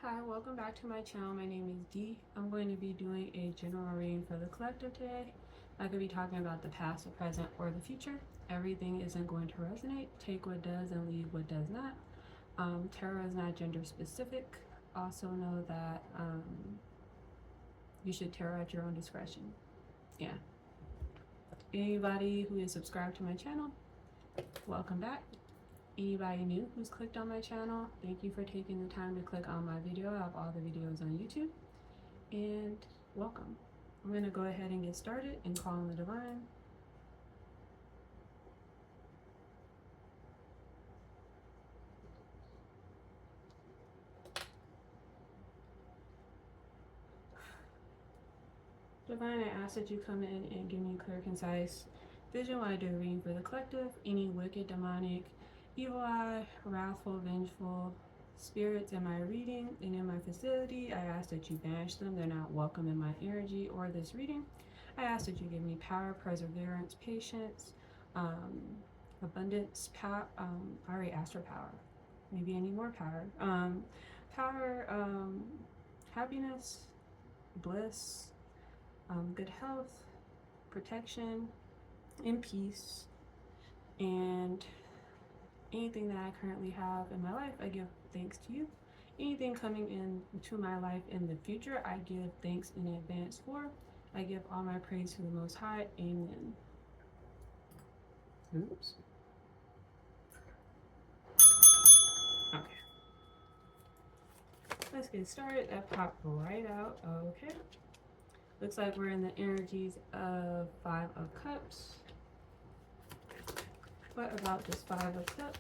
Hi, welcome back to my channel. My name is Dee. I'm going to be doing a general reading for the collective today. I could be talking about the past, the present, or the future. Everything isn't going to resonate. Take what does and leave what does not. Tarot is not gender specific. Also know that you should tarot at your own discretion. Yeah. Anybody who is subscribed to my channel, welcome back. Anybody new who's clicked on my channel, thank you for taking the time to click on my video. I have all the videos on YouTube, and welcome. I'm going to go ahead and get started and call on the divine. Divine, I ask that you come in and give me a clear, concise vision while I do a reading for the collective. Any wicked, demonic, evil eye, wrathful, vengeful spirits in my reading and in my facility, I ask that you banish them. They're not welcome in my energy or this reading. I ask that you give me power, perseverance, patience, abundance, power. I already asked for power. Maybe I need more power. Happiness, bliss, good health, protection, and peace, and anything that I currently have in my life, I give thanks to you. Anything coming into my life in the future, I give thanks in advance for. I give all my praise to the Most High. Amen. Oops. Okay. Let's get started. That popped right out. Okay. Looks like we're in the energies of Five of Cups. What about this Five of Cups?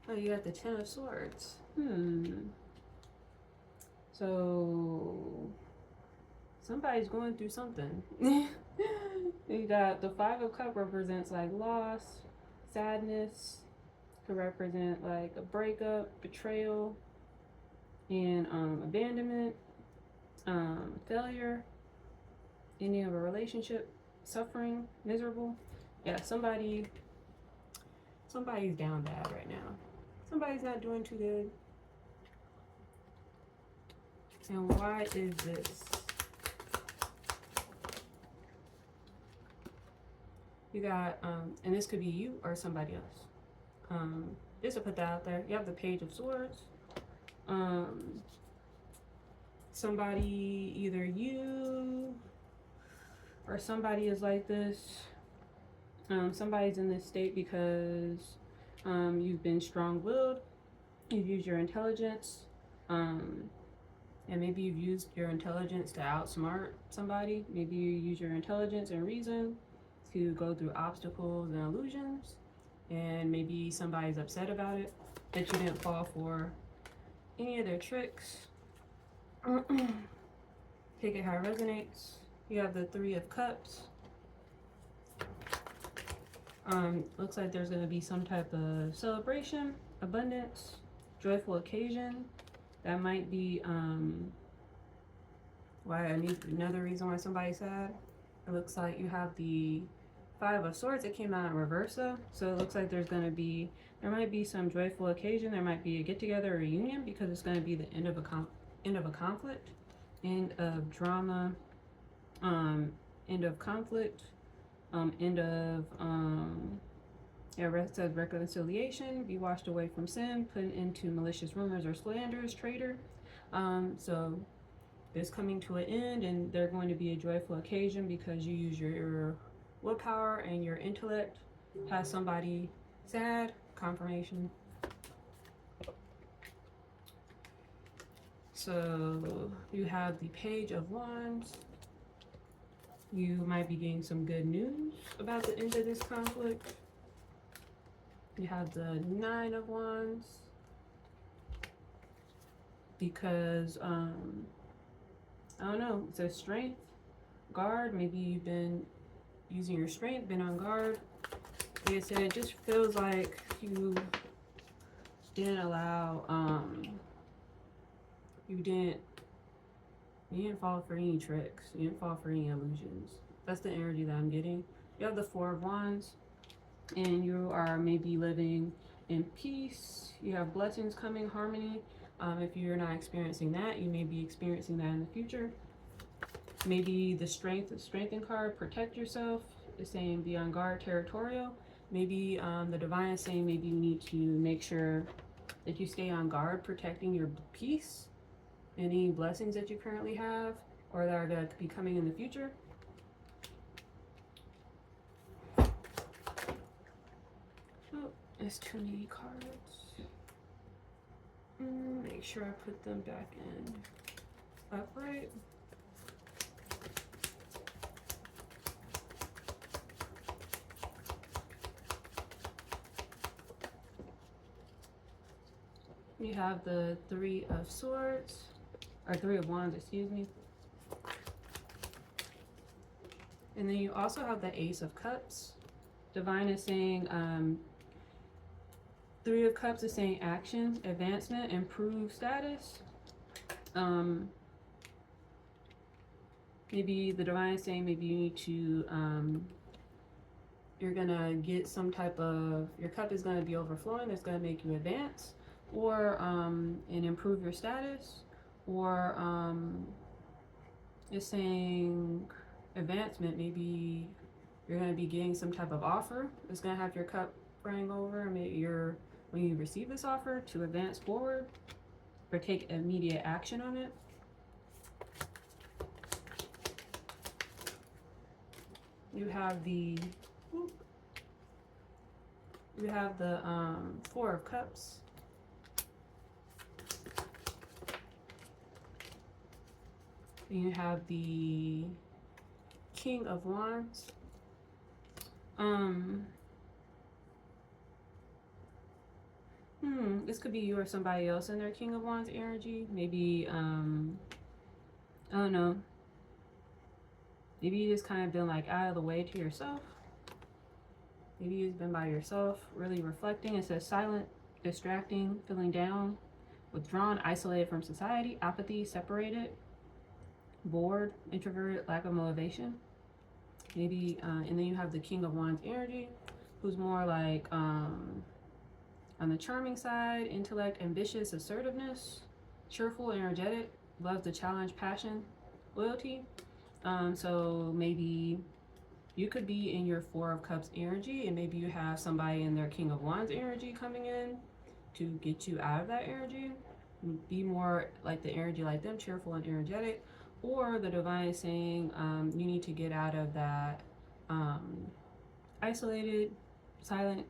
Oh, you got the Ten of Swords. So somebody's going through something. You got the Five of Cups represents like loss, sadness. Could represent like a breakup, betrayal, and abandonment, failure, any of a relationship, suffering, miserable. Yeah, somebody's down bad right now. Somebody's not doing too good. And why is this? You got, and this could be you or somebody else. Just to put that out there, you have the Page of Swords. Somebody, either you or somebody is like this. Somebody's in this state because you've been strong-willed, you've used your intelligence, and maybe you've used your intelligence to outsmart somebody. Maybe you use your intelligence and reason to go through obstacles and illusions, and maybe somebody's upset about it, that you didn't fall for any of their tricks. Take it how it resonates. You have the Three of Cups. Looks like there's going to be some type of celebration, abundance, joyful occasion. That might be why I need another reason why somebody's sad. It looks like you have the Five of Swords. It came out in reverse though, so it looks like there might be some joyful occasion. There might be a get-together or reunion, because it's going to be the end of a conflict, end of drama, end of conflict, end of it says reconciliation, be washed away from sin, put into malicious rumors or slanders, traitor. So this coming to an end, and they're going to be a joyful occasion because you use your willpower and your intellect. Has somebody sad, confirmation. So you have the Page of Wands. You might be getting some good news about the end of this conflict. You have the Nine of Wands, because I don't know, it says strength, guard. Maybe you've been using your strength, been on guard. Like I said, it just feels like you didn't allow, you didn't fall for any tricks. You didn't fall for any illusions. That's the energy that I'm getting. You have the Four of Wands, and you are maybe living and peace. You have blessings coming, harmony. If you're not experiencing that, you may be experiencing that in the future. Maybe the strengthen card, protect yourself, is saying be on guard, territorial. Maybe the divine is saying maybe you need to make sure that you stay on guard, protecting your peace, any blessings that you currently have or that are going to be coming in the future. Oh, that's too many cards. Make sure I put them back in upright. You have the Three of Swords, or Three of Wands, excuse me. And then you also have the Ace of Cups. Divine is saying, Three of Cups is saying action, advancement, improved status. Maybe the divine is saying maybe you need to, you're gonna get some type of, your cup is gonna be overflowing, that's gonna make you advance, or and improve your status, or it's saying advancement. Maybe you're going to be getting some type of offer. It's going to have your cup running over, and maybe when you receive this offer, to advance forward or take immediate action on it. You have the Four of Cups. You have the King of Wands. This could be you or somebody else in their King of Wands energy. Maybe, I don't know. Maybe you just kind of been like out of the way to yourself. Maybe you've been by yourself, really reflecting. It says silent, distracting, feeling down, withdrawn, isolated from society, apathy, separated, bored, introverted, lack of motivation. Maybe, and then you have the King of Wands energy, who's more like on the charming side, intellect, ambitious, assertiveness, cheerful, energetic, loves the challenge, passion, loyalty. So maybe you could be in your Four of Cups energy, and maybe you have somebody in their King of Wands energy coming in to get you out of that energy. Be more like the energy like them, cheerful and energetic. Or the divine is saying you need to get out of that isolated, silent,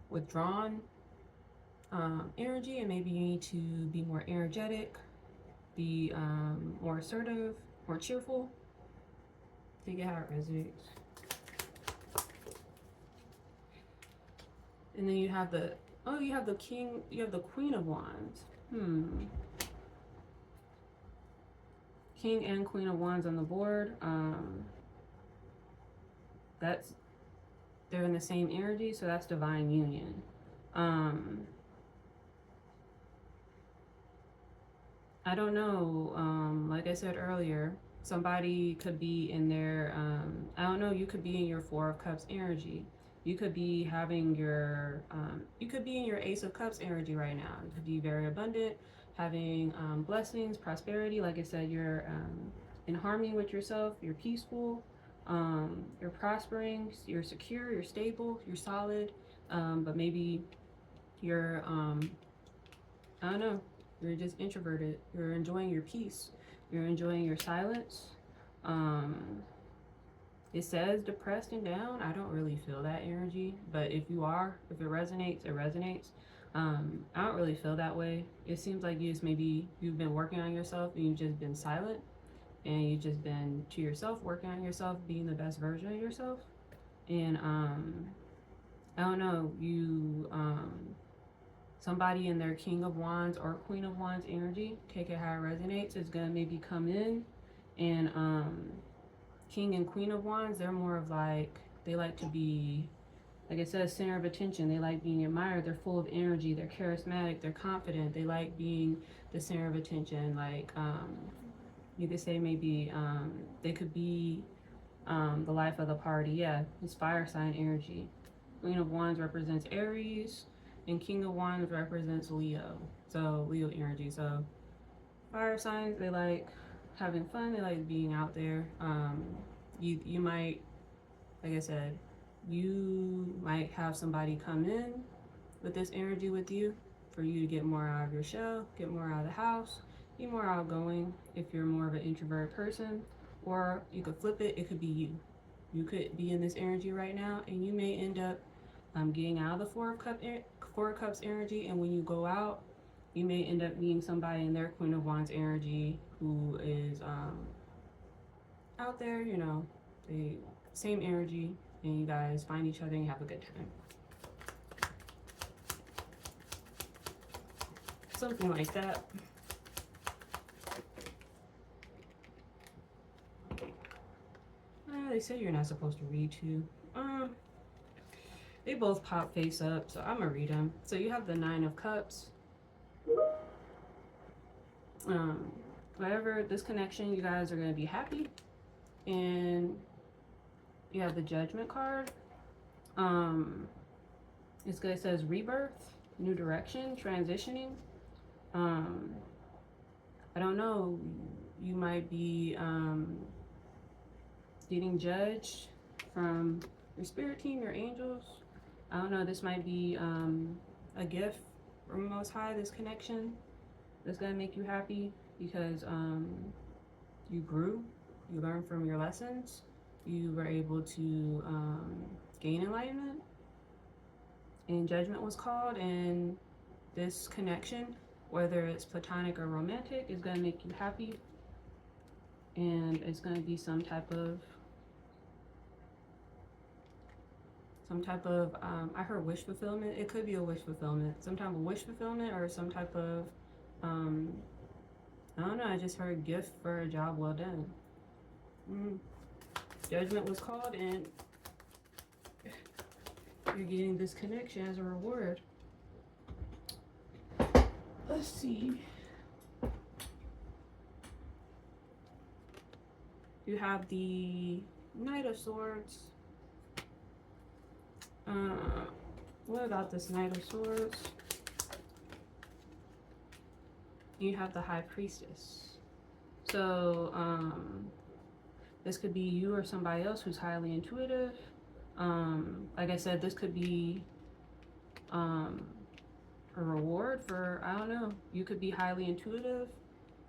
withdrawn energy, and maybe you need to be more energetic, be more assertive, more cheerful. Take it how it resonates. And then you have the Queen of Wands. King and Queen of Wands on the board. They're in the same energy, so that's divine union. I don't know. Like I said earlier, somebody could be in their, I don't know, you could be in your Four of Cups energy. You could be having your, you could be in your Ace of Cups energy right now. You could be very abundant, having blessings, prosperity. Like I said, you're in harmony with yourself, you're peaceful, you're prospering, you're secure, you're stable, you're solid. But maybe you're, I don't know, you're just introverted. You're enjoying your peace. You're enjoying your silence. It says depressed and down. I don't really feel that energy, but if you are, if it resonates, it resonates. I don't really feel that way. It seems like maybe you've been working on yourself and you've just been silent, and you've just been to yourself, working on yourself, being the best version of yourself. And I don't know, somebody in their King of Wands or Queen of Wands energy, take it how it resonates, is gonna maybe come in. And King and Queen of Wands, they're more of like, they like to be, like it says, center of attention. They like being admired. They're full of energy. They're charismatic. They're confident. They like being the center of attention. Like, you could say maybe they could be the life of the party. Yeah, it's fire sign energy. Queen of Wands represents Aries. And King of Wands represents Leo. So Leo energy. So fire signs, they like having fun, they like being out there. You might, like I said, you might have somebody come in with this energy with you for you to get more out of your shell, get more out of the house, be more outgoing if you're more of an introvert person. Or you could flip it, it could be you. You could be in this energy right now and you may end up getting out of the Four of Cups energy, and when you go out, you may end up meeting somebody in their Queen of Wands energy who is out there, you know, the same energy, and you guys find each other and you have a good time. Something like that. They say you're not supposed to read too. They both pop face up, so I'm gonna read them. So you have the Nine of Cups. Whatever this connection, you guys are gonna be happy. And you have the Judgment card. It's good. It says rebirth, new direction, transitioning. I don't know. You might be getting judged from your spirit team, your angels. I don't know. This might be a gift from Most High. This connection that's gonna make you happy because you grew, you learned from your lessons, you were able to gain enlightenment, and judgment was called. And this connection, whether it's platonic or romantic, is gonna make you happy, and it's gonna be some type of I heard wish fulfillment. It could be a wish fulfillment, some type of wish fulfillment, or some type of I don't know, I just heard gift for a job well done. Judgment was called, and you're getting this connection as a reward. Let's see. You have the Knight of Swords. What about this Knight of Swords? You have the High Priestess. So this could be you or somebody else who's highly intuitive. Like I said, this could be a reward for, I don't know, you could be highly intuitive.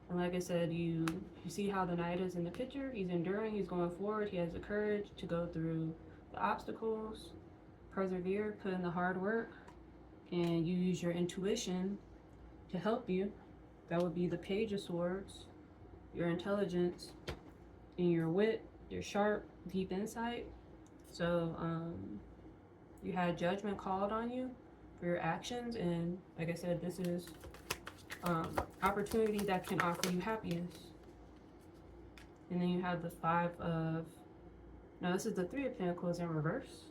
And like I said, you see how the knight is in the picture. He's enduring, he's going forward, he has the courage to go through the obstacles, persevere, put in the hard work, and you use your intuition to help you. That would be the Page of Swords, your intelligence and your wit, your sharp, deep insight. So you had judgment called on you for your actions, and like I said, this is opportunity that can offer you happiness. And then you have the this is the Three of Pentacles in reverse.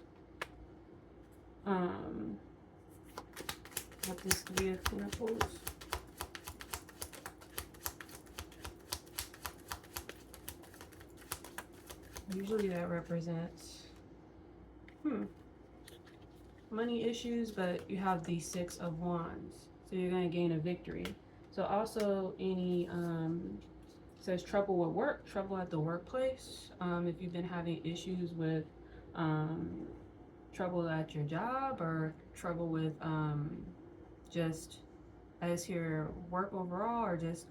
What this Three of Pentacles? Usually that represents money issues, but you have the Six of Wands, so you're going to gain a victory. So also any says trouble with work, trouble at the workplace. If you've been having issues with trouble at your job, or trouble with just as your work overall, or just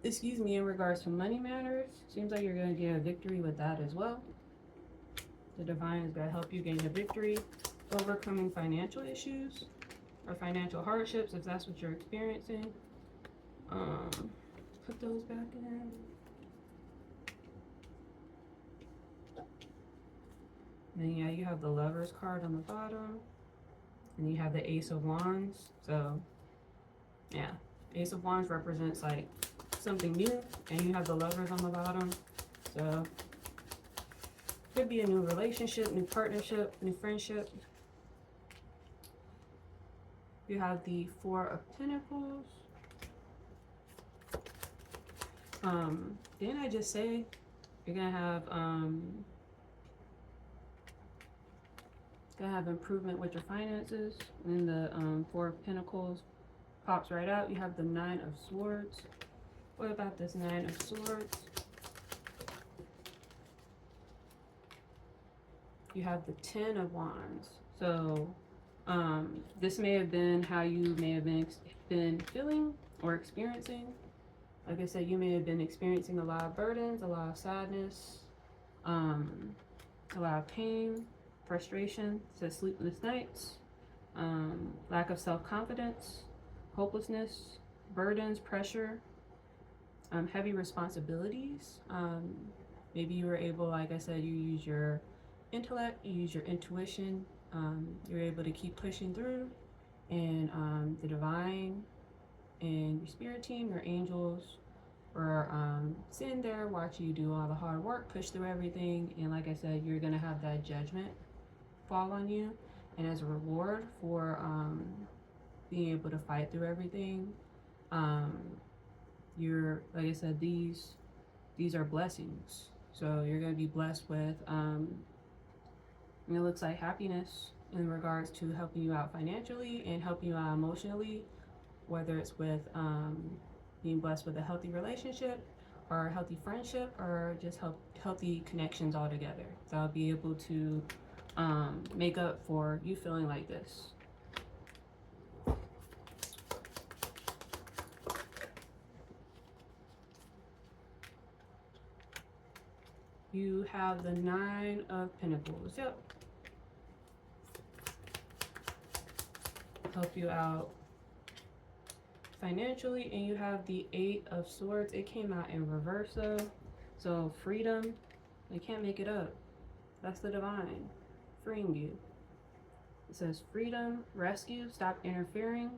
in regards to money matters, seems like you're going to get a victory with that as well. The divine is going to help you gain a victory, overcoming financial issues or financial hardships if that's what you're experiencing. Put those back in. Then yeah, you have the Lovers card on the bottom, and you have the Ace of Wands. So yeah, Ace of Wands represents like something new, and you have the Lovers on the bottom. So could be a new relationship, new partnership, new friendship. You have the Four of Pentacles. Didn't I just say you're gonna have Gonna have improvement with your finances. And the Four of Pentacles pops right out. You have the Nine of Swords. What about this Nine of Swords? You have the Ten of Wands. So this may have been how you may have been feeling or experiencing. Like I said, you may have been experiencing a lot of burdens, a lot of sadness, a lot of pain, frustration, so sleepless nights, lack of self-confidence, hopelessness, burdens, pressure, heavy responsibilities. Maybe you were able, like I said, you use your intellect, you use your intuition, you're able to keep pushing through, and the divine and your spirit team, your angels, or sitting there watching you do all the hard work, push through everything. And like I said, you're gonna have that judgment fall on you, and as a reward for being able to fight through everything, you're, like I said, these are blessings. So you're gonna be blessed with it looks like happiness in regards to helping you out financially and helping you out emotionally, whether it's with being blessed with a healthy relationship or a healthy friendship, or just healthy connections altogether. So I'll be able to make up for you feeling like this. You have the Nine of Pentacles. Yep. Help you out financially. And you have the Eight of Swords. It came out in reverse though. So freedom. You can't make it up. That's the divine freeing you. It says freedom, rescue, stop interfering,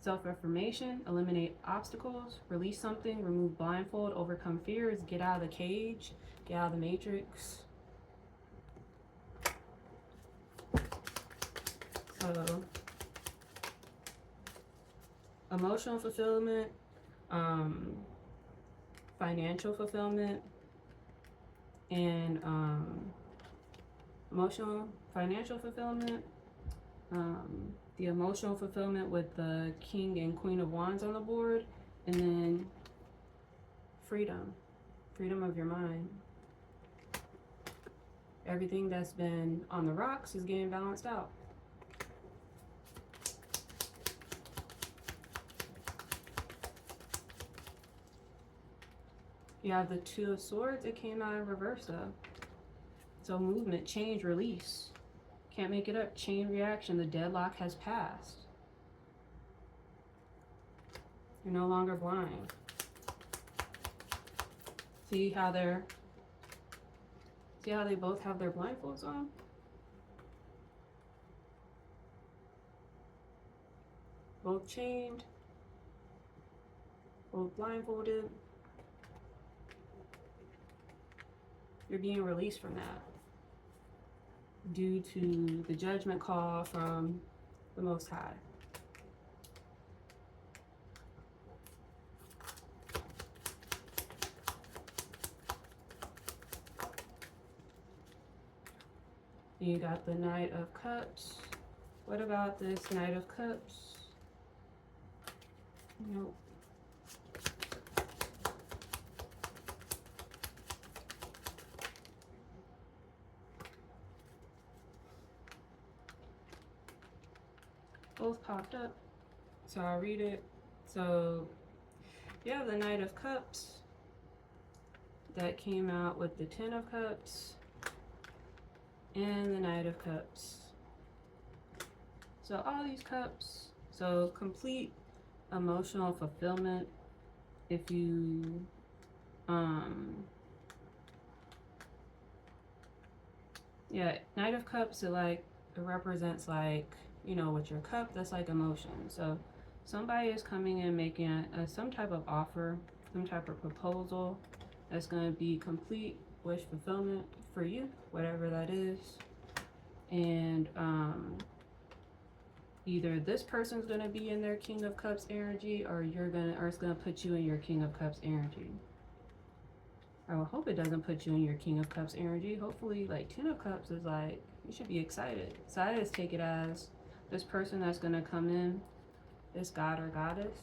self-affirmation, eliminate obstacles, release something, remove blindfold, overcome fears, get out of the cage, get out of the matrix. So emotional fulfillment, financial fulfillment, and financial fulfillment, the emotional fulfillment with the King and Queen of Wands on the board, and then freedom of your mind. Everything that's been on the rocks is getting balanced out. You have the Two of Swords. It came out in reverse though. So movement, change, release. Can't make it up. Chain reaction. The deadlock has passed. You're no longer blind. See how they both have their blindfolds on? Both chained. Both blindfolded. You're being released from that due to the judgment call from the Most High. You got the Knight of Cups. What about this Knight of Cups? Nope. Both popped up, so I'll read it. So you have the Knight of Cups that came out with the Ten of Cups and the Knight of Cups. So all these cups, so complete emotional fulfillment. If you yeah, Knight of Cups, it represents you know, with your cup, that's like emotion. So somebody is coming in making some type of offer, some type of proposal that's going to be complete wish fulfillment for you, whatever that is. And either this person's going to be in their King of Cups energy, or it's going to put you in your King of Cups energy. I will hope it doesn't put you in your King of Cups energy. Hopefully, Ten of Cups is You should be excited. So I just take it as this person that's going to come in, this god or goddess,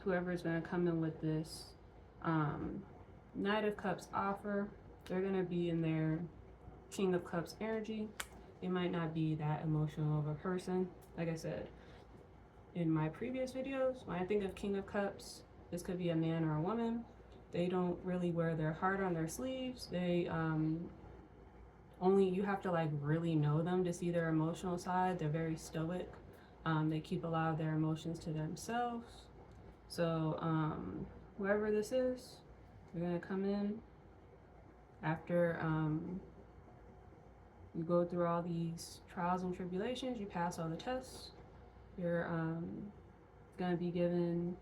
whoever is going to come in with this Knight of Cups offer, they're going to be in their King of Cups energy. They might not be that emotional of a person. Like I said in my previous videos, when I think of King of Cups, this could be a man or a woman. They don't really wear their heart on their sleeves. They only, you have to like really know them to see their emotional side. They're very stoic. They keep a lot of their emotions to themselves. So whoever this is, they're gonna come in after you go through all these trials and tribulations, you pass all the tests, you're gonna be given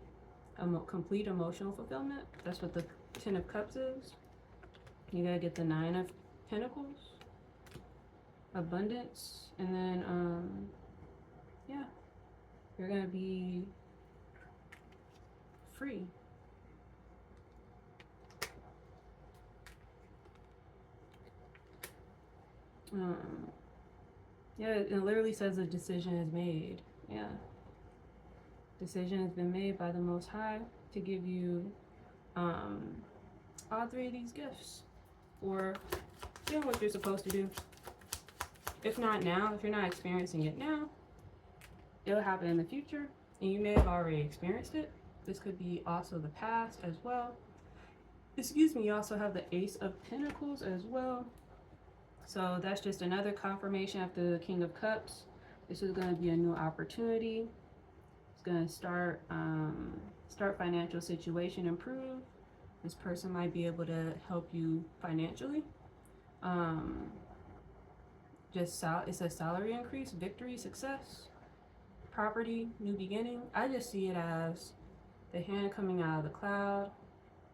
complete emotional fulfillment. That's what the Ten of Cups is. You gotta get the Nine of Pentacles, abundance, and then yeah, you're gonna be free. Yeah, it literally says a decision is made. Yeah, decision has been made by the Most High to give you all three of these gifts, or doing what you're supposed to do. If not now, if you're not experiencing it now, it'll happen in the future, and you may have already experienced it. This could be also the past as well. Excuse me, you also have the Ace of Pentacles as well. So that's just another confirmation after the King of Cups. This is going to be a new opportunity. It's going to start financial situation improve. This person might be able to help you financially. It says salary increase, victory, success, property, new beginning. I just see it as the hand coming out of the cloud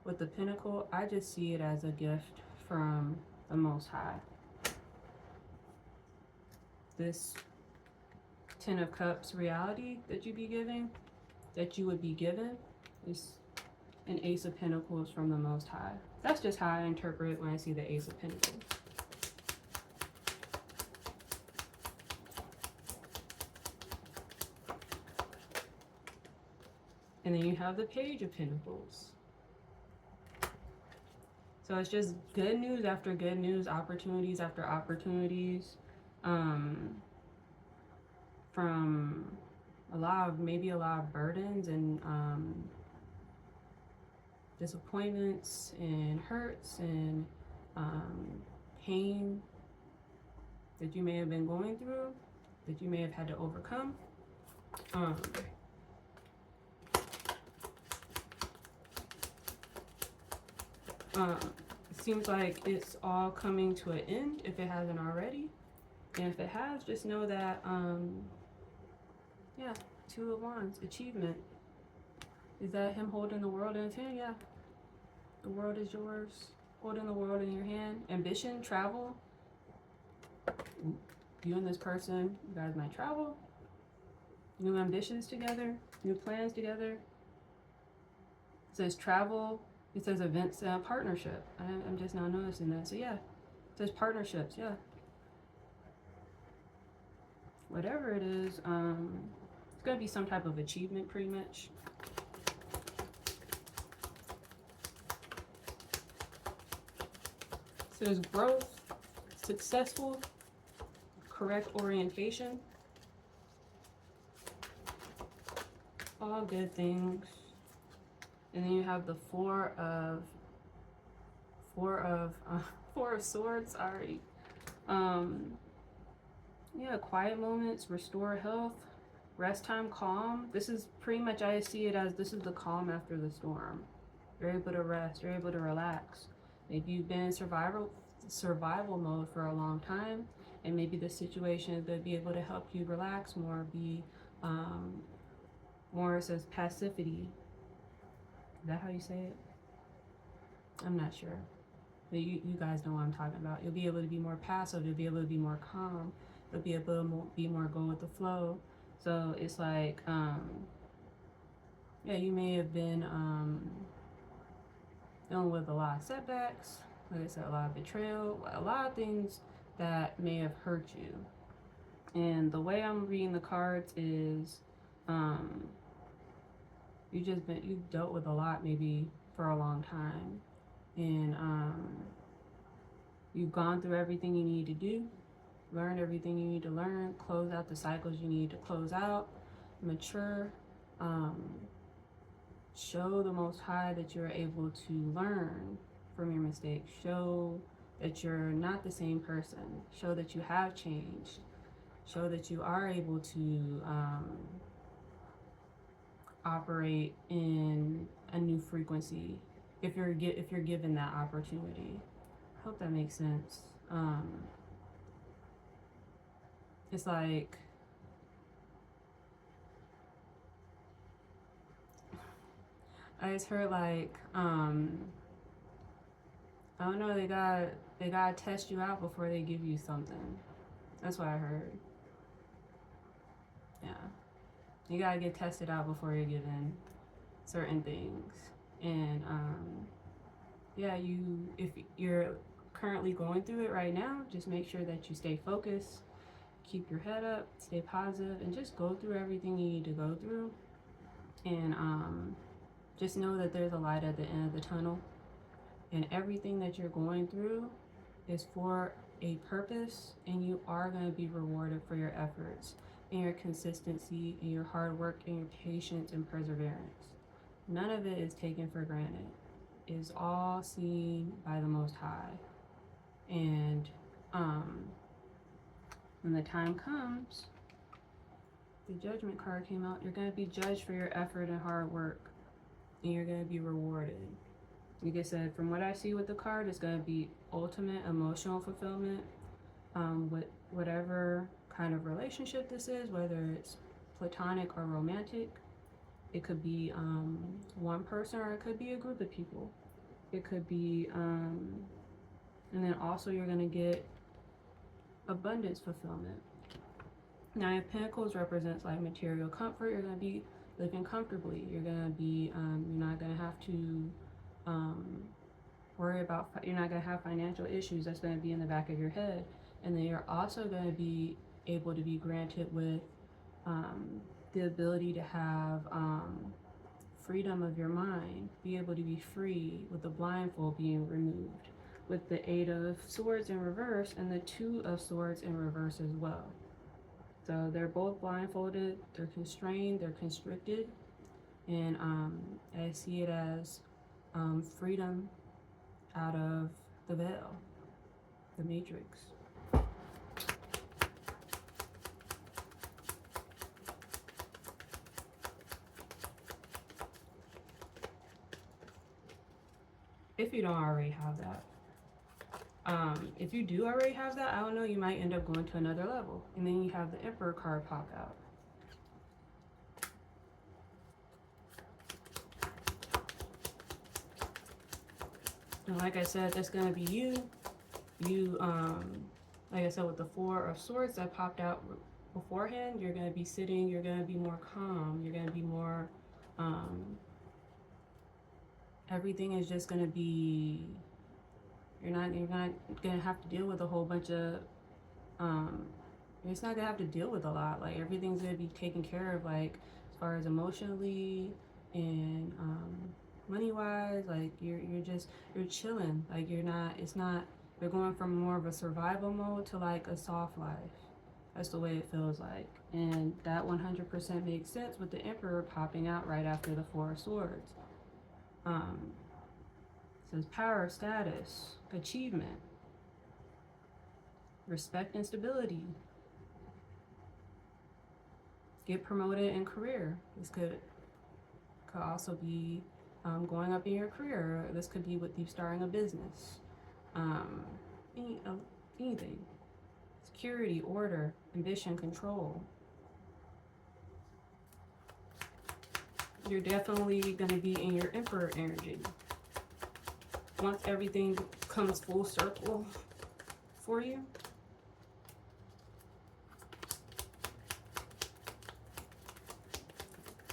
with the pentacle. I just see it as a gift from the Most High. This Ten of Cups reality that you would be given is an Ace of Pentacles from the Most High. That's just how I interpret it when I see the Ace of Pentacles. And then you have the Page of Pentacles. So it's just good news after good news, opportunities after opportunities. From maybe a lot of burdens and disappointments and hurts and pain that you may have been going through, that you may have had to overcome. It seems like it's all coming to an end if it hasn't already. And if it has, just know that, yeah, Two of Wands, achievement. Is that him holding the world in his hand? Yeah. The world is yours. Holding the world in your hand. Ambition, travel. You and this person, you guys might travel. New ambitions together. New plans together. It says travel. It says events, partnership. I'm just now noticing that. So yeah, it says partnerships, yeah. Whatever it is, it's gonna be some type of achievement pretty much. So there's growth, successful, correct orientation, all good things. And then you have the Four of Swords, sorry. Yeah, quiet moments, restore health, rest time, calm. This is pretty much, I see it as this is the calm after the storm. You're able to rest, you're able to relax. Maybe you've been in survival mode for a long time, and maybe the situation is going to be able to help you relax more, be more, it says passivity. Is that how you say it? I'm not sure. But you guys know what I'm talking about. You'll be able to be more passive, you'll be able to be more calm. You'll be able to be more go with the flow. So it's like, yeah, you may have been dealing with a lot of setbacks. Like I said, a lot of betrayal, a lot of things that may have hurt you. And the way I'm reading the cards is um, you've dealt with a lot maybe for a long time. And you've gone through everything you need to do, learned everything you need to learn, close out the cycles you need to close out, mature, um, show the Most High that you're able to learn from your mistakes, show that you're not the same person, show that you have changed, show that you are able to operate in a new frequency if you're given that opportunity. I hope that makes sense. It's like I just heard like I don't know, they gotta test you out before they give you something. That's what I heard. Yeah. You gotta get tested out before you're given certain things. And yeah, if you're currently going through it right now, just make sure that you stay focused, keep your head up, stay positive, and just go through everything you need to go through. And just know that there's a light at the end of the tunnel, and everything that you're going through is for a purpose, and you are going to be rewarded for your efforts and your consistency and your hard work and your patience and perseverance. None of it is taken for granted. It is all seen by the Most High. And when the time comes, the Judgment card came out. You're going to be judged for your effort and hard work, and you're going to be rewarded. Like I said, from what I see with the card, it's going to be ultimate emotional fulfillment with whatever kind of relationship this is, whether it's platonic or romantic. It could be one person, or it could be a group of people. It could be, and then also you're going to get abundance fulfillment. Nine of Pentacles represents like material comfort. You're going to be living comfortably. You're going to be, you're not going to have to worry about, you're not going to have financial issues. That's going to be in the back of your head. And then you're also going to be able to be granted with the ability to have freedom of your mind, be able to be free with the blindfold being removed, with the Eight of Swords in reverse and the Two of Swords in reverse as well. So they're both blindfolded, they're constrained, they're constricted, and I see it as freedom out of the veil, the matrix. If you don't already have that. If you do already have that, I don't know, you might end up going to another level. And then you have the Emperor card pop out. And like I said, that's going to be you. You, like I said, with the Four of Swords that popped out beforehand, you're going to be sitting, you're going to be more calm, you're going to be more, everything is just going to be, you're not going to have to deal with a whole bunch of, you're just not going to have to deal with a lot. Like, everything's going to be taken care of, like, as far as emotionally and money-wise. Like, you're chilling. Like, you're going from more of a survival mode to, like, a soft life. That's the way it feels like. And that 100% makes sense with the Emperor popping out right after the Four of Swords. It says power, status, achievement, respect and stability. Get promoted in career. This could also be going up in your career. This could be with you starting a business. Anything. Security, order, ambition, control. You're definitely going to be in your Emperor energy. Once everything comes full circle for you.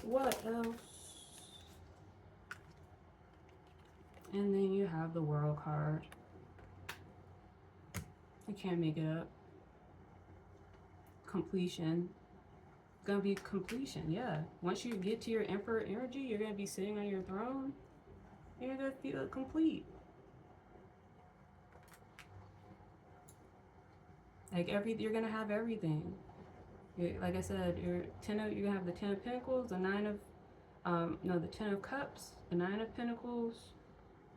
What else? And then you have the World card. I can't make it up. Completion. It's gonna be completion, yeah. Once you get to your Emperor energy, you're gonna be sitting on your throne. You're gonna feel complete. Like you're gonna have everything. Like I said, you're gonna have the 10 of Pentacles, the 9 of, no, the 10 of Cups, the 9 of Pentacles,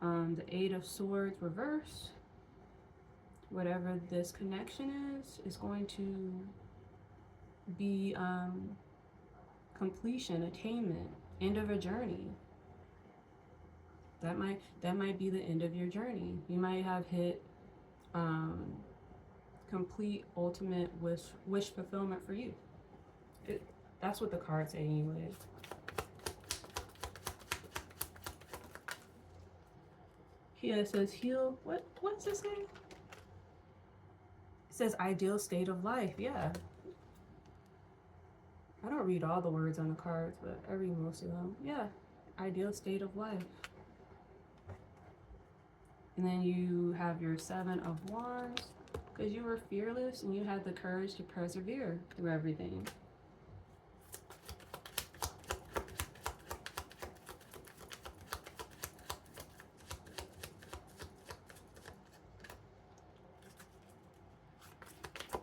the 8 of Swords reverse. Whatever this connection is going to be completion, attainment, end of a journey. That might be the end of your journey. You might have hit complete ultimate wish fulfillment for you. That's what the cards say anyway. Here it says heal. What's this say? It says ideal state of life. Yeah. I don't read all the words on the cards, but I read most of them. Yeah. Ideal state of life. And then you have your 7 of Wands, because you were fearless and you had the courage to persevere through everything.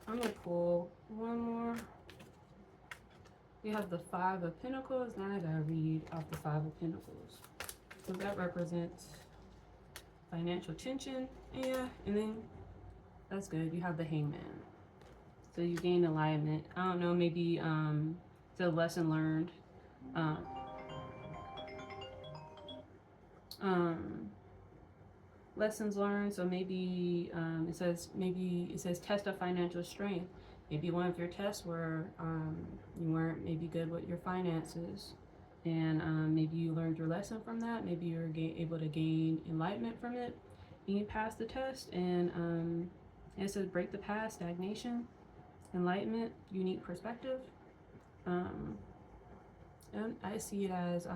I'm gonna pull one more. We have the 5 of Pentacles. Now I gotta read off the 5 of Pentacles. So that represents financial tension. Yeah, and then that's good. You have the Hangman. So you gain alignment. I don't know, maybe it's a lesson learned. Lessons learned. So maybe it says test of financial strength. Maybe one of your tests were you weren't maybe good with your finances, and maybe you learned your lesson from that. Maybe you're able to gain enlightenment from it, and you passed the test. And it says break the past, stagnation, enlightenment, unique perspective. And I see it as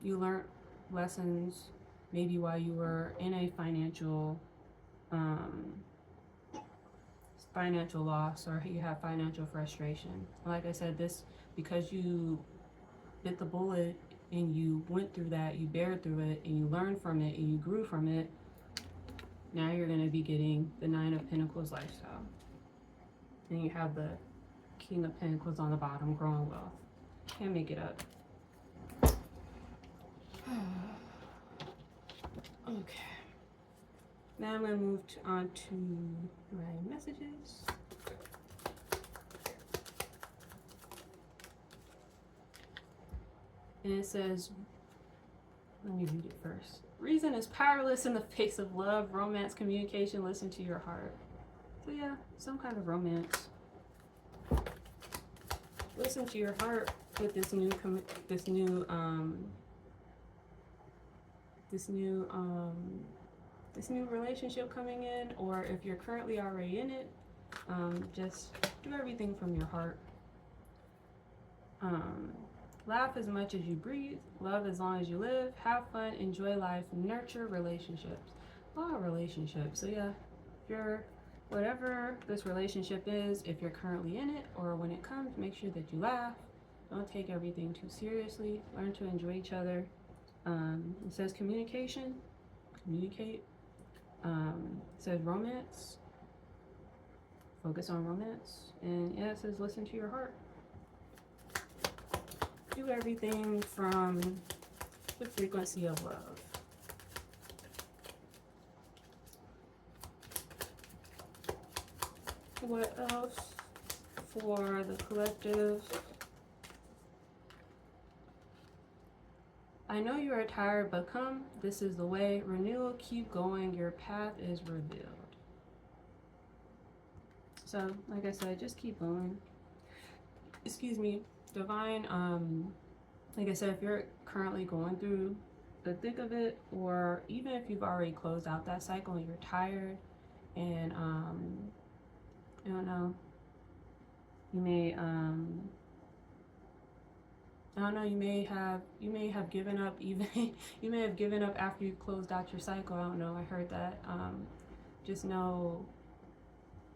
you learned lessons maybe while you were in a financial loss, or you have financial frustration. Like I said, this, because you bit the bullet and you went through that, you bared through it, and you learned from it, and you grew from it. Now you're going to be getting the 9 of Pentacles lifestyle. And you have the King of Pentacles on the bottom, growing wealth. Can't make it up. Okay. Now I'm going to move on to my messages. And it says, let me read it first. Reason is powerless in the face of love, romance, communication. Listen to your heart. So yeah, some kind of romance. Listen to your heart with this new relationship coming in, or if you're currently already in it, just do everything from your heart. Laugh as much as you breathe, love as long as you live, have fun, enjoy life, nurture relationships. A lot of relationships. So yeah, if you're, whatever this relationship is, if you're currently in it or when it comes, make sure that you laugh. Don't take everything too seriously. Learn to enjoy each other. It says communication. Communicate. It says romance. Focus on romance. And yeah, it says listen to your heart. Do everything from the frequency of love. What else for the collective? I know you are tired, but come, this is the way. Renewal, keep going, your path is revealed. So, like I said, just keep going. Excuse me, divine, like I said, if you're currently going through the thick of it, or even if you've already closed out that cycle and you're tired, and I don't know, you may I don't know, you may have given up even you may have given up after you closed out your cycle. I don't know, I heard that. Just know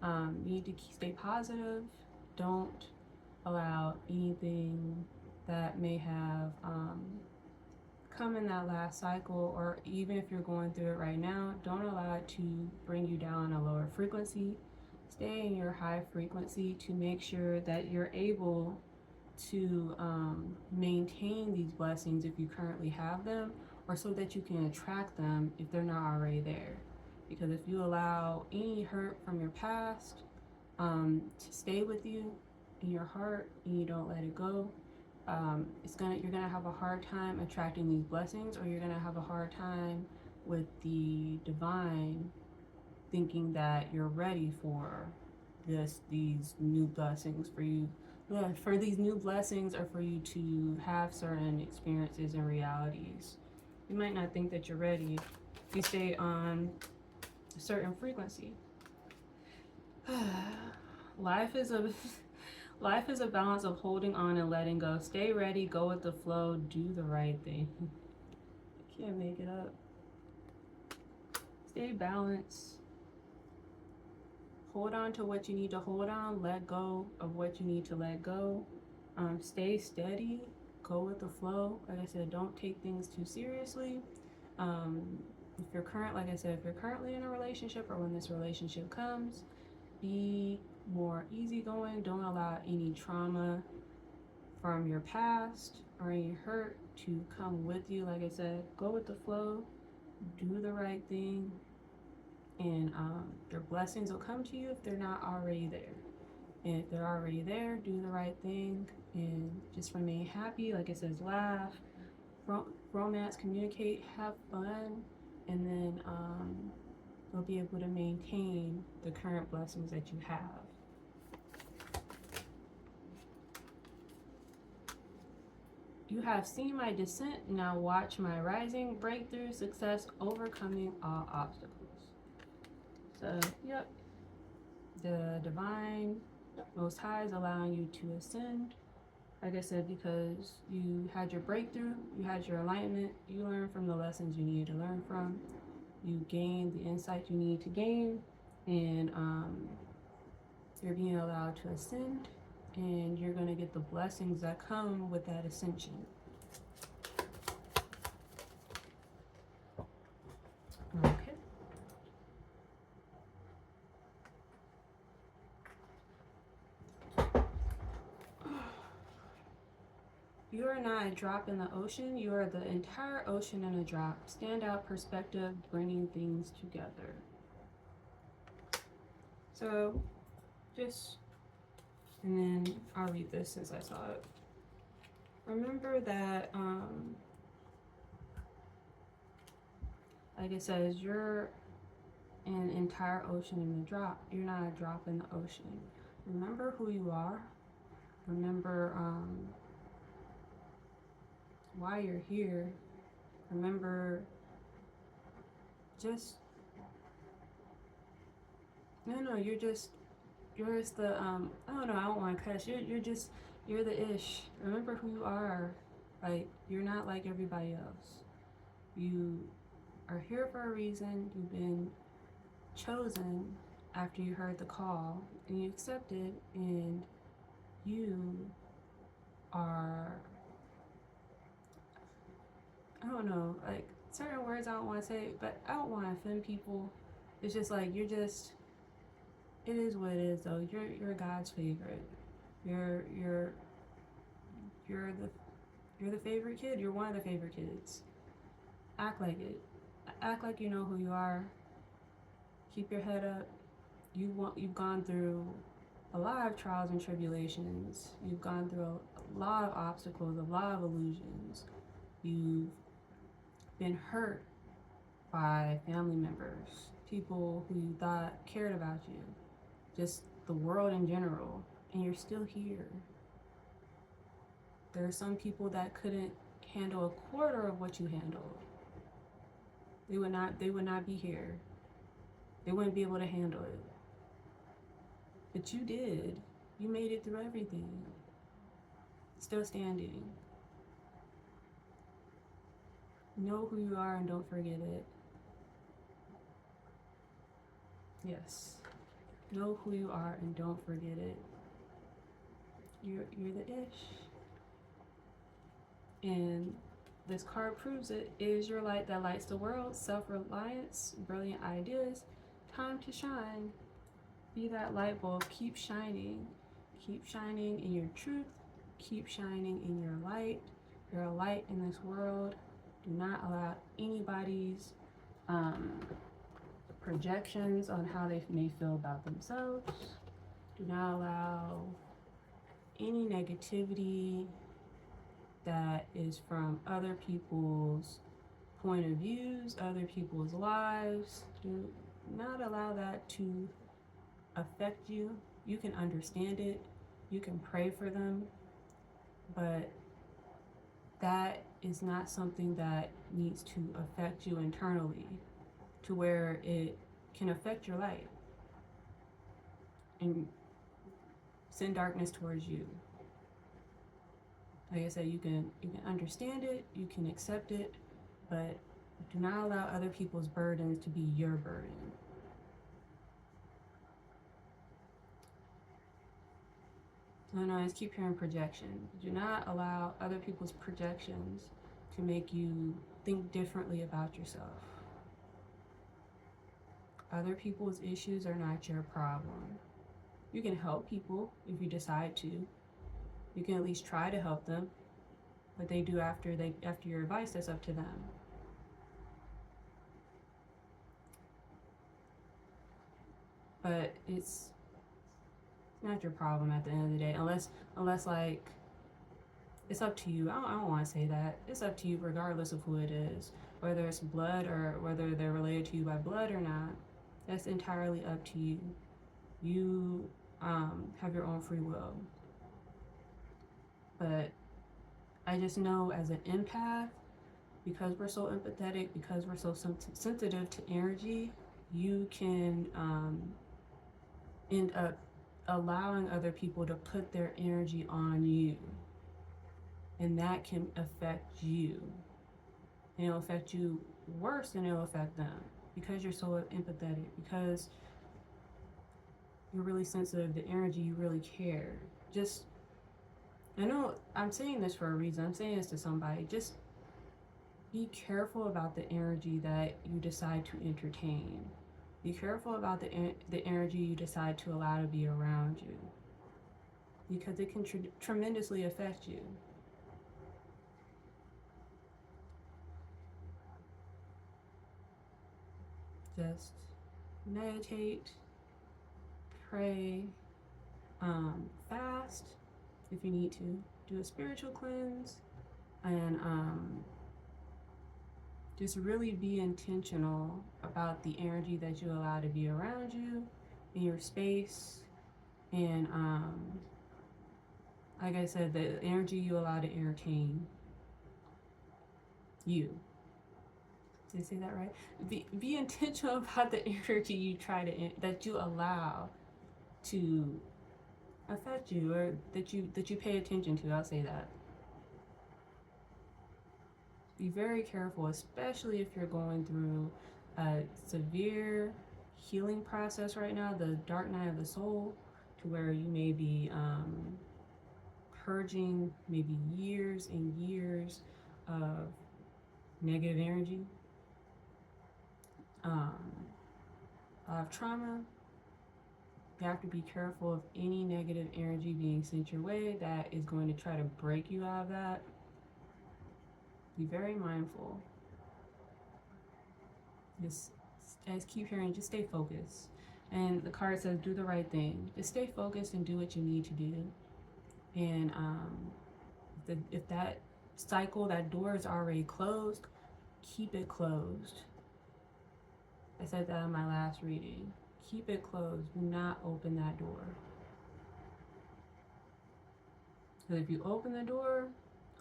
You need to stay positive. Don't allow anything that may have come in that last cycle, or even if you're going through it right now, don't allow it to bring you down a lower frequency. Stay in your high frequency to make sure that you're able to maintain these blessings if you currently have them, or so that you can attract them if they're not already there. Because if you allow any hurt from your past to stay with you in your heart and you don't let it go, you're gonna have a hard time attracting these blessings, or you're gonna have a hard time with the divine thinking that you're ready for these new blessings for you, for these new blessings, or for you to have certain experiences and realities. You might not think that you're ready if you stay on a certain frequency. Life is a life is a balance of holding on and letting go. Stay ready, go with the flow, do the right thing. I can't make it up. Stay balanced. Hold on to what you need to hold on. Let go of what you need to let go. Stay steady. Go with the flow. Like I said, don't take things too seriously. If you're currently in a relationship, or when this relationship comes, be more easygoing. Don't allow any trauma from your past or any hurt to come with you. Like I said, go with the flow, do the right thing, and your blessings will come to you if they're not already there. And if they're already there, do the right thing and just remain happy. Like it says, laugh, romance, communicate, have fun, and then you'll be able to maintain the current blessings that you have. You have seen my descent, now watch my rising, breakthrough, success, overcoming all obstacles. So, yep, the divine Most High is allowing you to ascend. Like I said, because you had your breakthrough, you had your alignment, you learned from the lessons you needed to learn from, you gained the insight you need to gain, and you're being allowed to ascend, and you're going to get the blessings that come with that ascension. Okay. You are not a drop in the ocean. You are the entire ocean in a drop. Stand out perspective, bringing things together. So, and then I'll read this since I saw it. Remember that, like it says, you're an entire ocean in a drop. You're not a drop in the ocean. Remember who you are. Remember why you're here. Remember just you're the I don't know, I don't want to cuss. You're the ish. Remember who you are. Like, you're not like everybody else. You are here for a reason. You've been chosen after you heard the call and you accepted, and you are, I don't know, like certain words I don't want to say, but I don't want to offend people. It's just like, it is what it is though. You're God's favorite. You're the favorite kid. You're one of the favorite kids. Act like it. Act like you know who you are. Keep your head up. You've gone through a lot of trials and tribulations. You've gone through a lot of obstacles, a lot of illusions. You've been hurt by family members, people who you thought cared about you, just the world in general, and you're still here. There are some people that couldn't handle a quarter of what you handled. They would not be here. They wouldn't be able to handle it. But you did. You made it through everything. Still standing. Know who you are and don't forget it. Yes. Know who you are and don't forget it. You're the ish. And this card proves it. It is your light that lights the world. Self-reliance, brilliant ideas. Time to shine. Be that light bulb. Keep shining. Keep shining in your truth. Keep shining in your light. You're a light in this world. Do not allow anybody's projections on how they may feel about themselves. Do not allow any negativity that is from other people's point of views, other people's lives. Do not allow that to affect you. You can understand it, you can pray for them, but that is not something that needs to affect you internally to where it can affect your light and send darkness towards you. Like I said, you can understand it, you can accept it, but do not allow other people's burdens to be your burden. So I always keep hearing projection. Do not allow other people's projections to make you think differently about yourself. Other people's issues are not your problem. You can help people if you decide to. You can at least try to help them. What they do after your advice, that's up to them. But it's not your problem at the end of the day, unless like it's up to you. I don't want to say that. It's up to you regardless of who it is, whether it's blood or whether they're related to you by blood or not. That's entirely up to you. You have your own free will. But I just know as an empath, because we're so empathetic, because we're so sensitive to energy, you can end up allowing other people to put their energy on you. And that can affect you. And it'll affect you worse than it'll affect them because you're so empathetic, because you're really sensitive to energy, you really care. Just, I know I'm saying this for a reason. I'm saying this to somebody. Just be careful about the energy that you decide to entertain. Be careful about the energy you decide to allow to be around you, because it can tremendously affect you. Just meditate, pray, fast if you need to, do a spiritual cleanse, and just really be intentional about the energy that you allow to be around you, in your space, and like I said, the energy you allow to entertain you. Did I say that right? Be intentional about the energy you that you allow to affect you, or that you pay attention to. I'll say that. Be very careful, especially if you're going through a severe healing process right now, the dark night of the soul, to where you may be purging maybe years and years of negative energy, of trauma. You have to be careful of any negative energy being sent your way that is going to try to break you out of that. Be very mindful. Just, as keep hearing, just stay focused. And the card says, do the right thing. Just stay focused and do what you need to do. And if that cycle, that door is already closed, keep it closed. I said that in my last reading. Keep it closed. Do not open that door. Because if you open the door,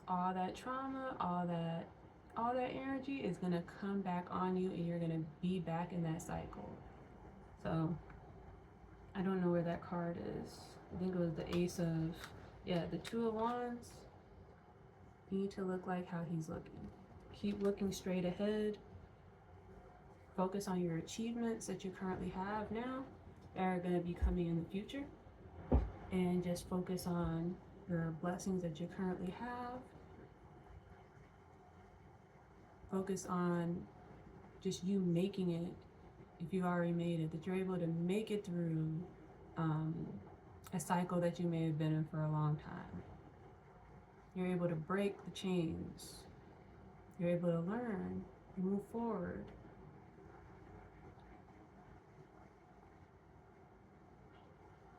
all that trauma, all that energy is going to come back on you, and you're going to be back in that cycle. So I don't know where that card is. I think it was the Ace of, the Two of Wands. You need to look like how he's looking. Keep looking straight ahead. Focus on your achievements that you currently have now, that are going to be coming in the future, and just focus on your blessings that you currently have. Focus on just you making it, if you've already made it, that you're able to make it through a cycle that you may have been in for a long time. You're able to break the chains. You're able to learn and move forward.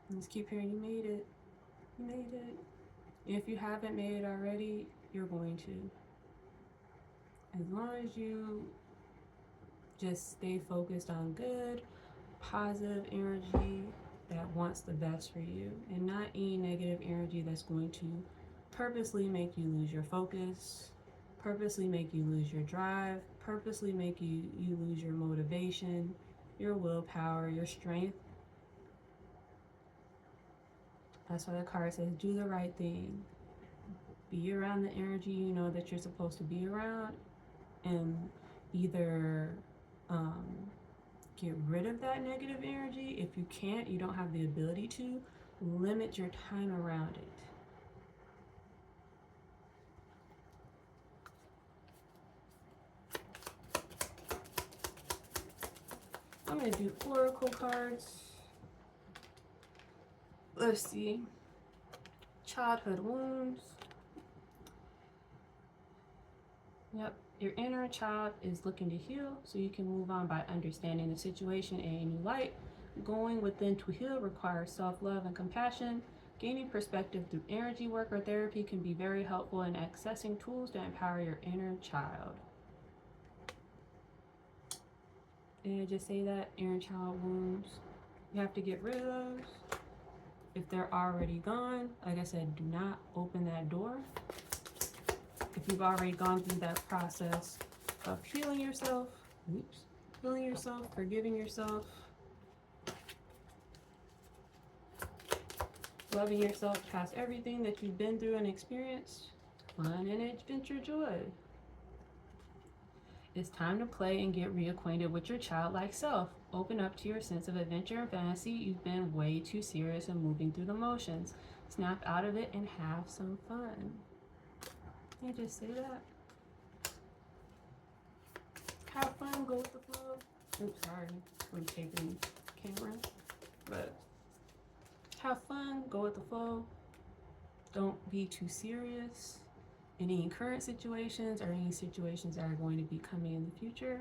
And just keep hearing, you made it. You made it. If you haven't made it already, you're going to. As long as you just stay focused on good, positive energy that wants the best for you, and not any negative energy that's going to purposely make you lose your focus, purposely make you lose your drive, purposely make you lose your motivation, your willpower, your strength. That's why the card says, do the right thing. Be around the energy you know that you're supposed to be around, and either get rid of that negative energy. If you can't, you don't have the ability to, limit your time around it. I'm going to do oracle cards. Let's see. Childhood wounds. Yep. Your inner child is looking to heal, so you can move on by understanding the situation in a new light. Going within to heal requires self-love and compassion. Gaining perspective through energy work or therapy can be very helpful in accessing tools to empower your inner child. And I just say that, inner child wounds, you have to get rid of those. If they're already gone, like I said, do not open that door. If you've already gone through that process of healing yourself, forgiving yourself, loving yourself past everything that you've been through and experienced, fun and adventure joy. It's time to play and get reacquainted with your childlike self. Open up to your sense of adventure and fantasy. You've been way too serious and moving through the motions. Snap out of it and have some fun. Can I just say that? Have fun, go with the flow. Oops, sorry, I'm taking camera. But have fun, go with the flow. Don't be too serious in any current situations or any situations that are going to be coming in the future.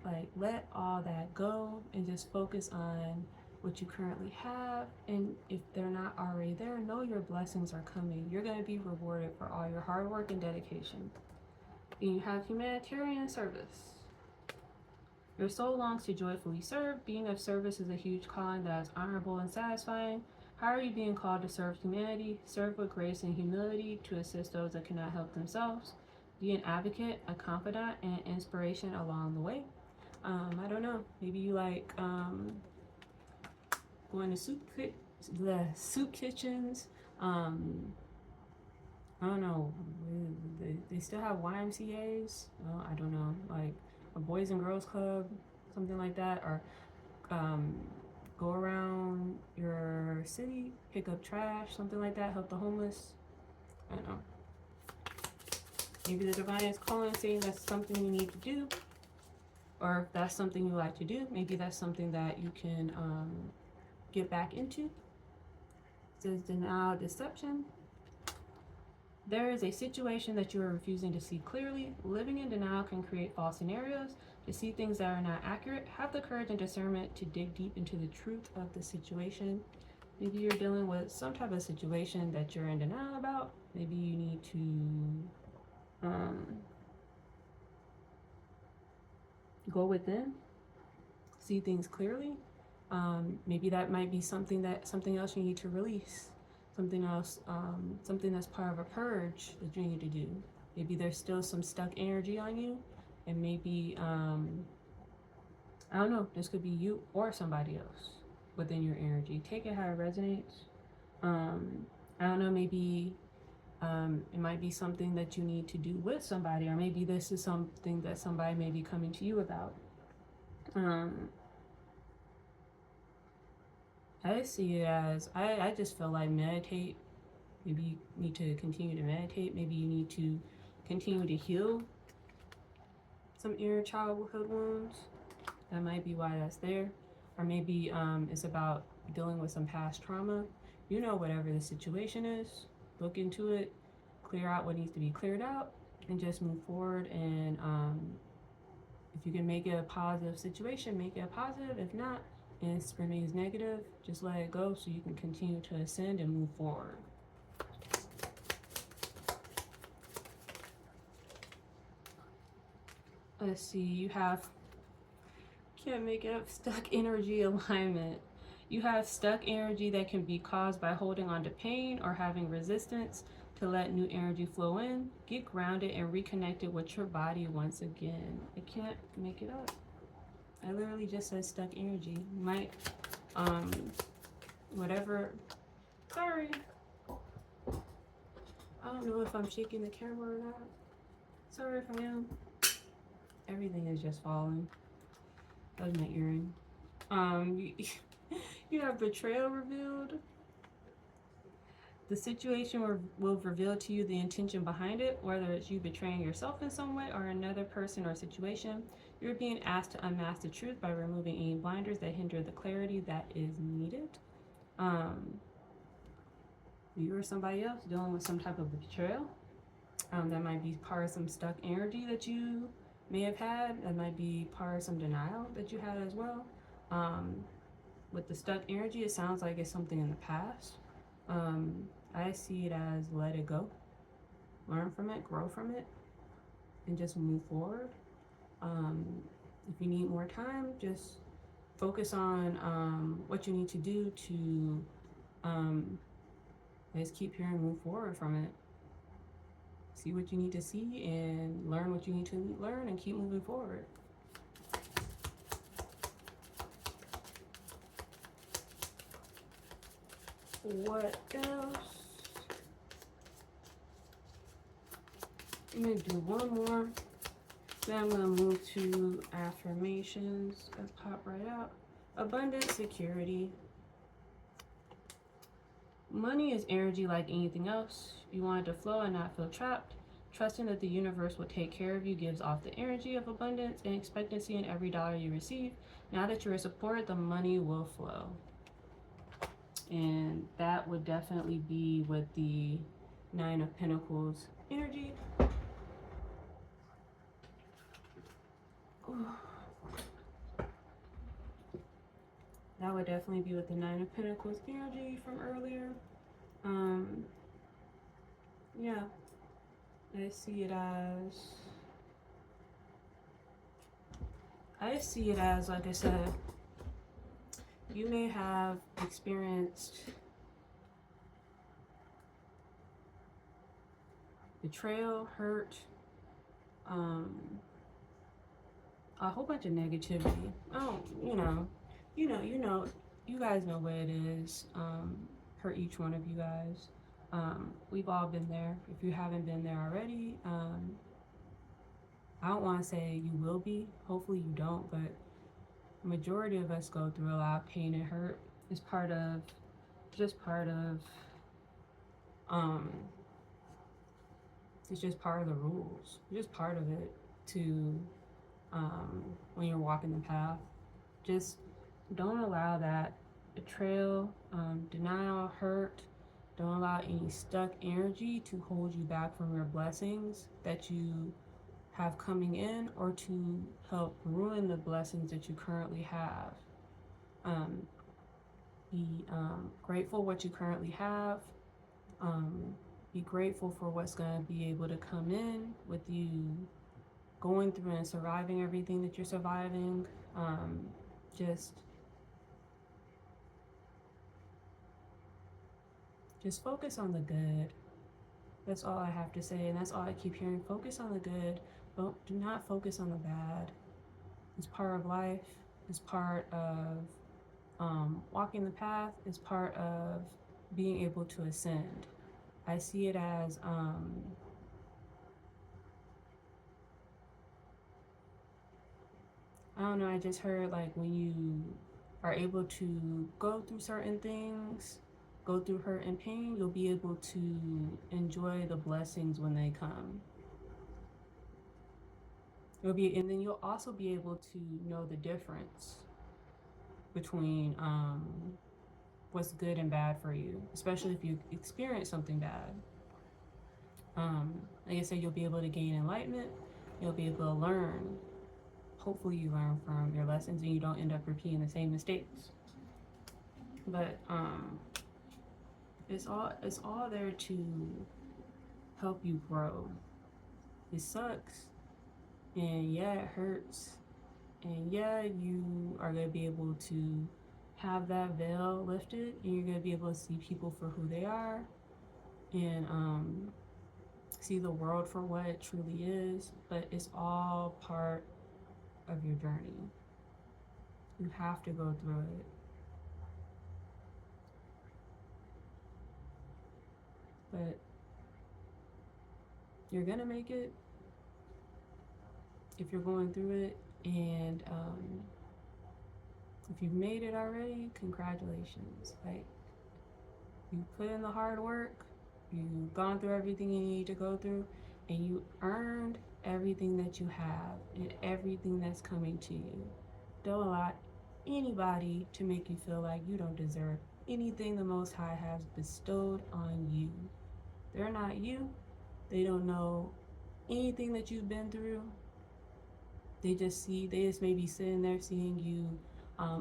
Like, let all that go and just focus on what you currently have, and if they're not already there, know your blessings are coming. You're going to be rewarded for all your hard work and dedication. And you have humanitarian service. Your soul longs to joyfully serve. Being of service is a huge calling that is honorable and satisfying. How are you being called to serve humanity? Serve with grace and humility to assist those that cannot help themselves. Be an advocate, a confidant, and an inspiration along the way. I don't know, maybe you like going to soup kitchens. I don't know, they still have YMCA's. I don't know, like a Boys and Girls Club, something like that, or go around your city, pick up trash, something like that, help the homeless. I don't know. Maybe the divine is calling, saying that's something you need to do, or if that's something you like to do, maybe that's something that you can get back into. It says denial, deception. There is a situation that you are refusing to see clearly. Living in denial can create false scenarios. To see things that are not accurate, have the courage and discernment to dig deep into the truth of the situation. Maybe you're dealing with some type of situation that you're in denial about. Maybe you need to go within, see things clearly. Maybe that might be something else you need to release, something else, something that's part of a purge that you need to do. Maybe there's still some stuck energy on you, and maybe I don't know, this could be you or somebody else within your energy. Take it how it resonates. I don't know, maybe it might be something that you need to do with somebody, or maybe this is something that somebody may be coming to you about. I see it as I just feel like meditate. Maybe you need to continue to meditate. Maybe you need to continue to heal some inner childhood wounds. That might be why that's there. Or maybe it's about dealing with some past trauma. You know, whatever the situation is, look into it, clear out what needs to be cleared out, and just move forward. And if you can make it a positive situation, make it a positive. If not, and it remains negative, just let it go so you can continue to ascend and move forward. Let's see, you have, can't make it up, stuck energy alignment. You have stuck energy that can be caused by holding on to pain or having resistance to let new energy flow in. Get grounded and reconnected with your body once again. I can't make it up. I literally just said stuck energy. You might, whatever. Sorry. I don't know if I'm shaking the camera or not. Sorry if I am. Everything is just falling. That was my earring. You have betrayal revealed. The situation will reveal to you the intention behind it, whether it's you betraying yourself in some way or another person or situation. You're being asked to unmask the truth by removing any blinders that hinder the clarity that is needed. You or somebody else dealing with some type of betrayal. That might be part of some stuck energy that you may have had. That might be part of some denial that you had as well. With the stuck energy, it sounds like it's something in the past. I see it as let it go, learn from it, grow from it, and just move forward. If you need more time, just focus on what you need to do to just keep here and move forward from it. See what you need to see and learn what you need to learn and keep moving forward. What else? I'm gonna do one more. Then I'm gonna move to affirmations that pop right out. Abundance, security. Money is energy like anything else. You want it to flow and not feel trapped. Trusting that the universe will take care of you gives off the energy of abundance and expectancy in every dollar you receive. Now that you're supported, the money will flow. And that would definitely be with the Nine of Pentacles energy. That would definitely be with the Nine of Pentacles energy from earlier. Yeah, I see it as, like I said, you may have experienced betrayal, hurt, a whole bunch of negativity. Oh, you guys know what it is. For each one of you guys, we've all been there. If you haven't been there already, I don't want to say you will be. Hopefully you don't, but the majority of us go through a lot of pain and hurt. It's just part of the rules. It's just part of it to when you're walking the path. Just don't allow that betrayal, denial, hurt. Don't allow any stuck energy to hold you back from your blessings that you have coming in or to help ruin the blessings that you currently have. Be grateful what you currently have. Be grateful for what's going to be able to come in with you going through and surviving everything that you're surviving. Just focus on the good. That's all I have to say, and that's all I keep hearing. Focus on the good. Do not focus on the bad. It's part of life. It's part of walking the path. It's part of being able to ascend. I see it as I don't know, I just heard like when you are able to go through certain things, go through hurt and pain, you'll be able to enjoy the blessings when they come. And then you'll also be able to know the difference between what's good and bad for you, especially if you experience something bad. Like I said, you'll be able to gain enlightenment. You'll be able to learn. Hopefully, you learn from your lessons and you don't end up repeating the same mistakes. But it's all there to help you grow. It sucks, and yeah, it hurts, and yeah, you are gonna be able to have that veil lifted, and you're gonna be able to see people for who they are, and see the world for what it truly is. But it's all part of your journey. You have to go through it. But you're gonna make it if you're going through it, and if you've made it already, congratulations. Like, you put in the hard work, you've gone through everything you need to go through, and you earned everything that you have and everything that's coming to you. Don't allow anybody to make you feel like you don't deserve anything the Most High has bestowed on you. They're not you. They don't know anything that you've been through. They just may be sitting there seeing you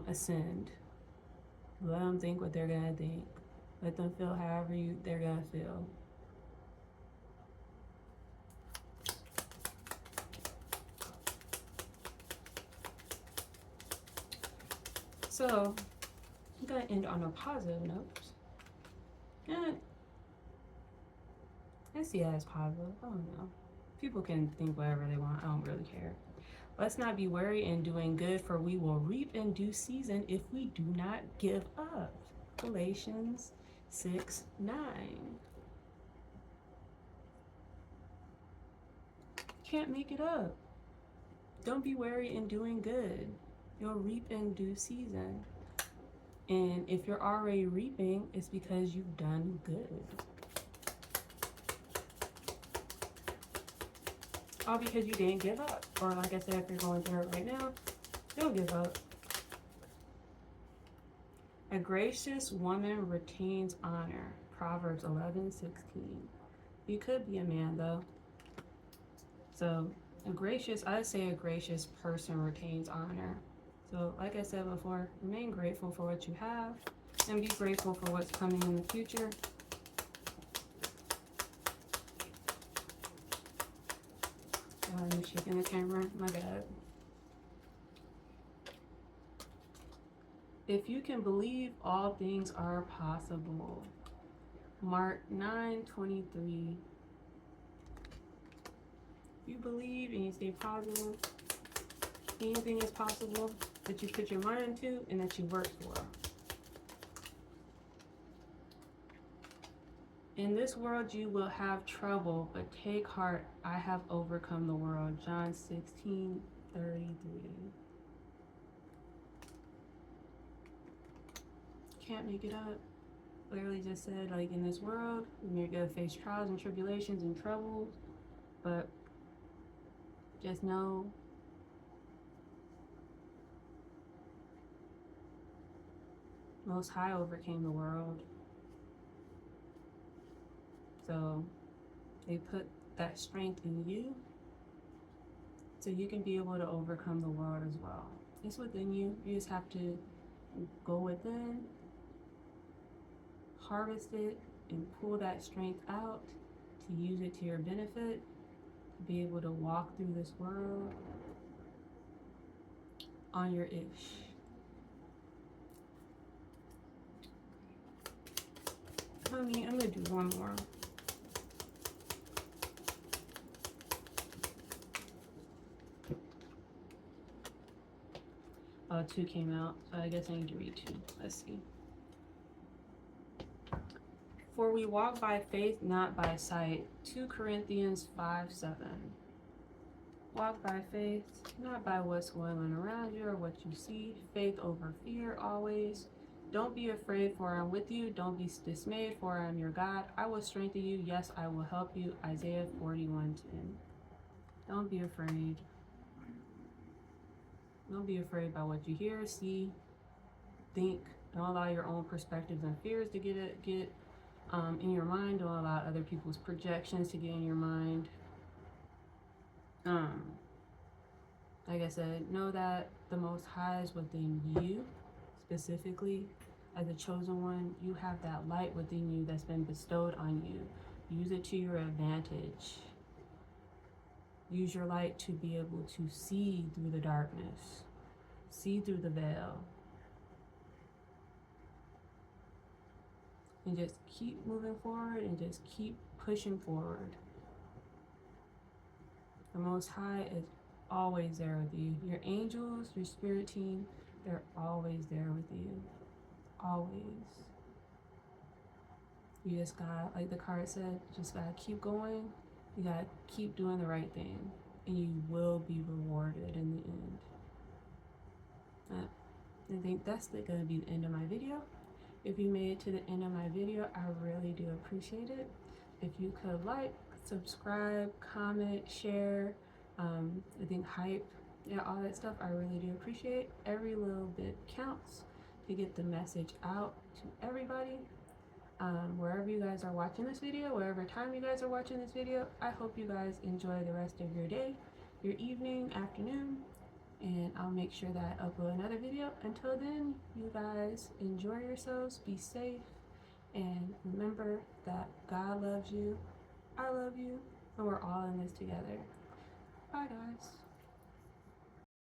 ascend. Let them think what they're gonna think. Let them feel however they're gonna feel. So I'm gonna end on a positive note. And I see it as positive. I don't know. People can think whatever they want. I don't really care. Let's not be weary in doing good, for we will reap in due season if we do not give up. Galatians 6:9. Can't make it up. Don't be weary in doing good. You'll reap in due season. And if you're already reaping, it's because you've done good. All because you didn't give up. Or like I said, if you're going through it right now, don't give up. A gracious woman retains honor. Proverbs 11:16. You could be a man though. So I'd say a gracious person retains honor. So like I said before, remain grateful for what you have and be grateful for what's coming in the future. I'm shaking the camera, my bad. If you can believe, all things are possible. Mark 9:23. If you believe and you stay positive, anything is possible that you put your mind to and that you work for. In this world you will have trouble, but take heart, I have overcome the world. John 16:33. Can't make it up. Literally just said, like, in this world, you're gonna face trials and tribulations and troubles, but just know Most High overcame the world. So they put that strength in you so you can be able to overcome the world as well. It's within you. You just have to go within, harvest it, and pull that strength out to use it to your benefit, to be able to walk through this world on your ish. Honey, I'm gonna do one more. Oh, 2 came out, so I guess I need to read 2. Let's see. For we walk by faith, not by sight. 2 Corinthians 5:7. Walk by faith, not by what's going on around you or what you see. Faith over fear always. Don't be afraid, for I am with you. Don't be dismayed, for I am your God. I will strengthen you. Yes, I will help you. Isaiah 41:10. Don't be afraid. Don't be afraid by what you hear, see, think. Don't allow your own perspectives and fears to get in your mind. Don't allow other people's projections to get in your mind. Like I said, know that the Most High is within you, specifically as a chosen one. You have that light within you that's been bestowed on you. Use it to your advantage. Use your light to be able to see through the darkness, see through the veil, and just keep moving forward and just keep pushing forward. The Most High is always there with you. Your angels, your spirit team, they're always there with you. Always. You just gotta, like the card said, just gotta keep going. You gotta keep doing the right thing, and you will be rewarded in the end. I think that's gonna be the end of my video. If you made it to the end of my video, I really do appreciate it. If you could like, subscribe, comment, share, I think hype, yeah, all that stuff, I really do appreciate. Every little bit counts to get the message out to everybody. Wherever you guys are watching this video, wherever time you guys are watching this video, I hope you guys enjoy the rest of your day, your evening, afternoon, and I'll make sure that I upload another video. Until then, you guys enjoy yourselves, be safe, and remember that God loves you, I love you, and we're all in this together. Bye guys.